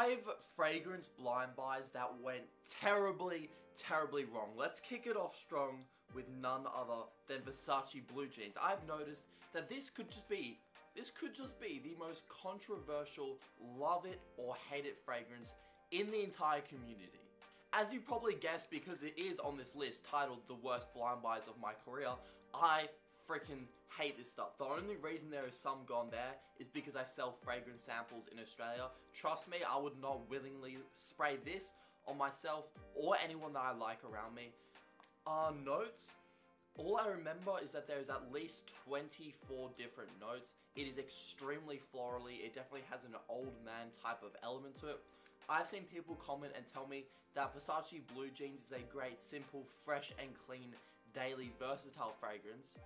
5 fragrance blind buys that went terribly wrong. Let's kick it off strong with none other than Versace Blue Jeans. I've noticed that this could just be the most controversial love it or hate it fragrance in the entire community. As you probably guessed, because it is on this list titled the worst blind buys of my career, I freaking hate this stuff. The only reason there is some gone there is because I sell fragrance samples in Australia. Trust me, I would not willingly spray this on myself or anyone that I like around me. Notes. All I remember is that there is at least 24 different notes. It is extremely florally. It definitely has an old man type of element to it. I've seen people comment and tell me that Versace Blue Jeans is a great, simple, fresh and clean, daily, versatile fragrance.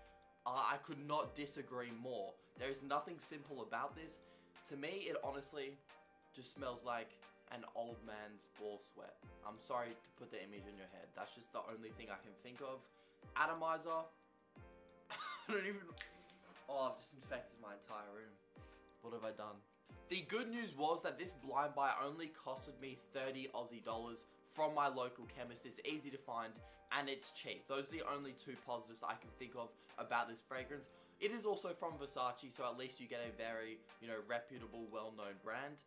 I could not disagree more. There is nothing simple about this. To me, it honestly just smells like an old man's ball sweat. I'm sorry to put the image in your head. That's just the only thing I can think of. Atomizer. I don't even... Oh, I've just infected my entire room. What have I done? The good news was that this blind buy only costed me 30 Aussie dollars from my local chemist. It's easy to find and it's cheap. Those are the only two positives I can think of about this fragrance. It is also from Versace, so at least you get a very, reputable, well-known brand.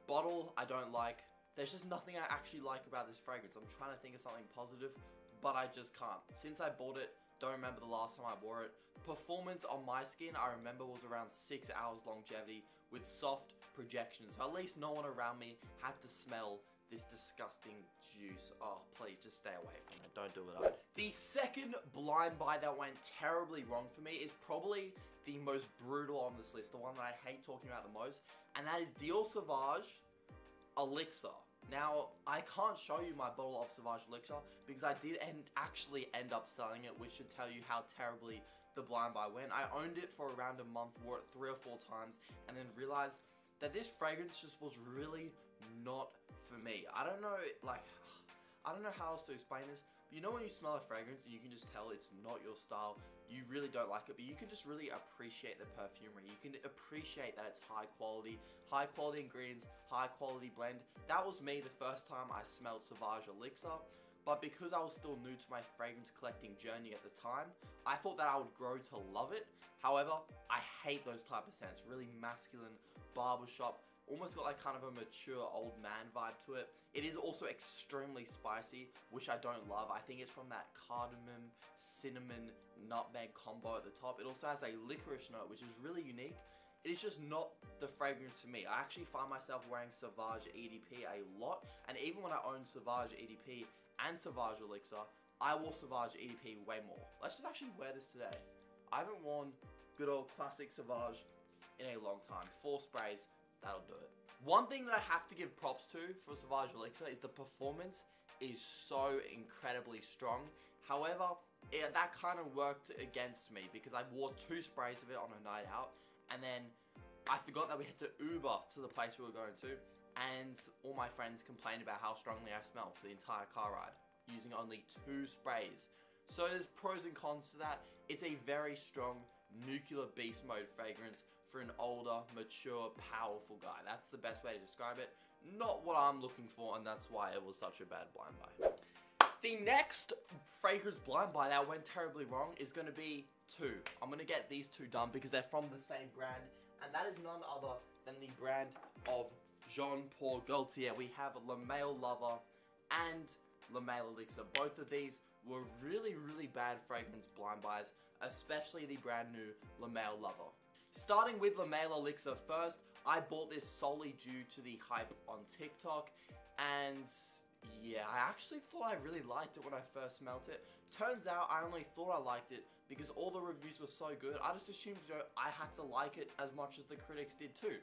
Bottle, I don't like. There's just nothing I actually like about this fragrance. I'm trying to think of something positive, but I just can't. Since I bought it, don't remember the last time I wore it. Performance on my skin, I remember, was around 6 hours longevity with soft projections. So at least no one around me had to smell this disgusting juice. Oh, please, just stay away from it. Don't do it. The second blind buy that went terribly wrong for me is probably the most brutal on this list, the one that I hate talking about the most, and that is Dior Sauvage Elixir. Now, I can't show you my bottle of Sauvage Elixir because I did actually end up selling it, which should tell you how terribly the blind buy went. I owned it for around a month, wore it 3 or 4 times, and then realized that this fragrance just was really not for me. I don't know how else to explain this, but you know when you smell a fragrance and you can just tell it's not your style, you really don't like it, but you can just really appreciate the perfumery. You can appreciate that it's high quality ingredients, high quality blend. That was me the first time I smelled Sauvage Elixir, but because I was still new to my fragrance collecting journey at the time, I thought that I would grow to love it. However, I hate those type of scents, really masculine, barbershop, almost got like kind of a mature old man vibe to it. It is also extremely spicy, which I don't love. I think it's from that cardamom, cinnamon, nutmeg combo at the top. It also has a licorice note, which is really unique. It is just not the fragrance for me. I actually find myself wearing Sauvage EDP a lot, and even when I owned Sauvage EDP and Sauvage Elixir, I wore Sauvage EDP way more. Let's just actually wear this today. I haven't worn good old classic Sauvage in a long time. 4 sprays, that'll do it. One thing that I have to give props to for Sauvage Elixir is the performance is so incredibly strong. However, that kind of worked against me because I wore 2 sprays of it on a night out, and then I forgot that we had to Uber to the place we were going to, and all my friends complained about how strongly I smelled for the entire car ride, using only 2 sprays. So there's pros and cons to that. It's a very strong nuclear beast mode fragrance for an older, mature, powerful guy. That's the best way to describe it. Not what I'm looking for, and that's why it was such a bad blind buy. The next fragrance blind buy that went terribly wrong is going to be 2. I'm going to get these 2 done because they're from the same brand, and that is none other than the brand of Jean Paul Gaultier. We have Le Male Lover and Le Male Elixir. Both of these were really bad fragrance blind buys, especially the brand new Le Male Lover. Starting with Le Male Elixir first, I bought this solely due to the hype on TikTok, and yeah, I actually thought I really liked it when I first smelt it. Turns out I only thought I liked it because all the reviews were so good. I just assumed, I had to like it as much as the critics did too.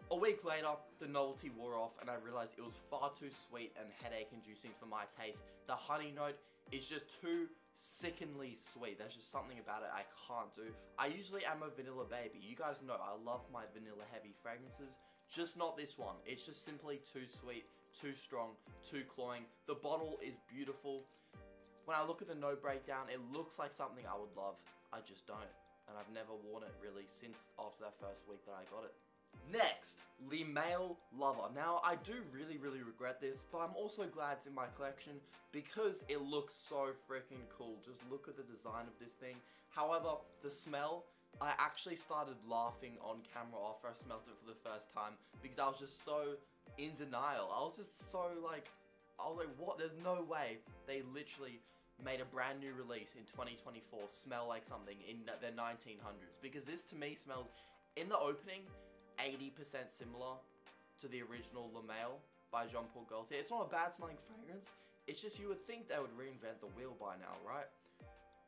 A week later, the novelty wore off and I realized it was far too sweet and headache inducing for my taste. The honey note is just too sickeningly sweet. There's just something about it I can't do. I usually am a vanilla baby. You guys know I love my vanilla heavy fragrances, just not this one. It's just simply too sweet, too strong, too cloying. The bottle is beautiful. When I look at the note breakdown, it looks like something I would love. I just don't. And I've never worn it really since after that first week that I got it. Next, Le Male Lover. Now, I do really regret this, but I'm also glad it's in my collection because it looks so freaking cool. Just look at the design of this thing. However, the smell, I actually started laughing on camera after I smelled it for the first time because I was just so in denial. I was like, what? There's no way they literally made a brand new release in 2024 smell like something in the 1900s, because this to me smells, in the opening, 80% similar to the original Le Male by Jean-Paul Gaultier. It's not a bad smelling fragrance, it's just you would think they would reinvent the wheel by now, right?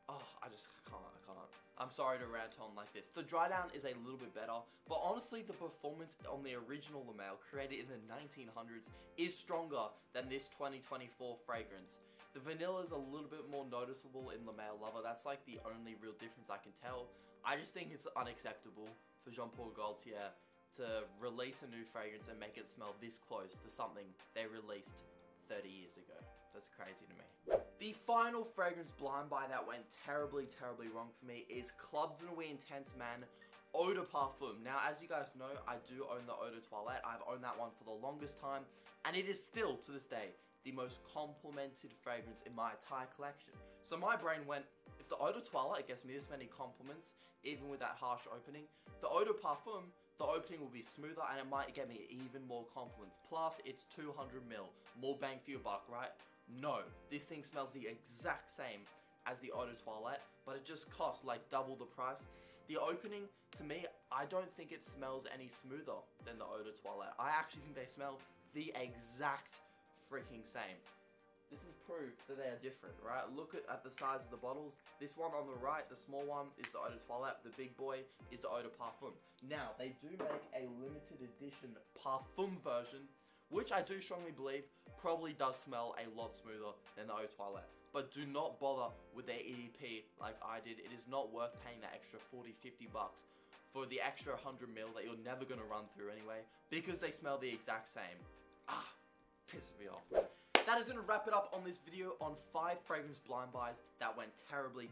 Oh, I can't. I'm sorry to rant on like this. The dry down is a little bit better, but honestly the performance on the original Le Male created in the 1900s is stronger than this 2024 fragrance. The vanilla is a little bit more noticeable in Le Male Lover. That's like the only real difference I can tell. I just think it's unacceptable for Jean-Paul Gaultier to release a new fragrance and make it smell this close to something they released 30 years ago. That's crazy to me. The final fragrance blind buy that went terribly wrong for me is Club de Nuit Intense Man Eau de Parfum. Now, as you guys know, I do own the Eau de Toilette. I've owned that one for the longest time, and it is still, to this day, the most complimented fragrance in my entire collection. So my brain went, if the Eau de Toilette gets me this many compliments, even with that harsh opening, the Eau de Parfum, the opening will be smoother and it might get me even more compliments. Plus, it's 200ml. More bang for your buck, right? No, this thing smells the exact same as the Eau de Toilette, but it just costs like double the price. The opening, to me, I don't think it smells any smoother than the Eau de Toilette. I actually think they smell the exact freaking same. This is proof that they are different, right? Look at the size of the bottles. This one on the right, the small one, is the Eau de Toilette. The big boy is the Eau de Parfum. Now, they do make a limited edition Parfum version, which I do strongly believe probably does smell a lot smoother than the Eau de Toilette. But do not bother with their EDP like I did. It is not worth paying that extra 40-50 bucks for the extra 100ml that you're never going to run through anyway, because they smell the exact same. Pisses me off. That is going to wrap it up on this video on 5 fragrance blind buys that went terribly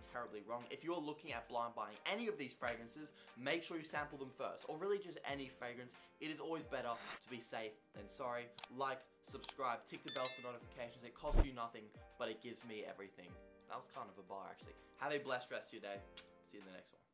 wrong. If you're looking at blind buying any of these fragrances, make sure you sample them first, or really just any fragrance. It is always better to be safe than sorry. Like, subscribe, tick the bell for notifications. It costs you nothing, but it gives me everything. That was kind of a bar, actually. Have a blessed rest of your day. See you in the next one.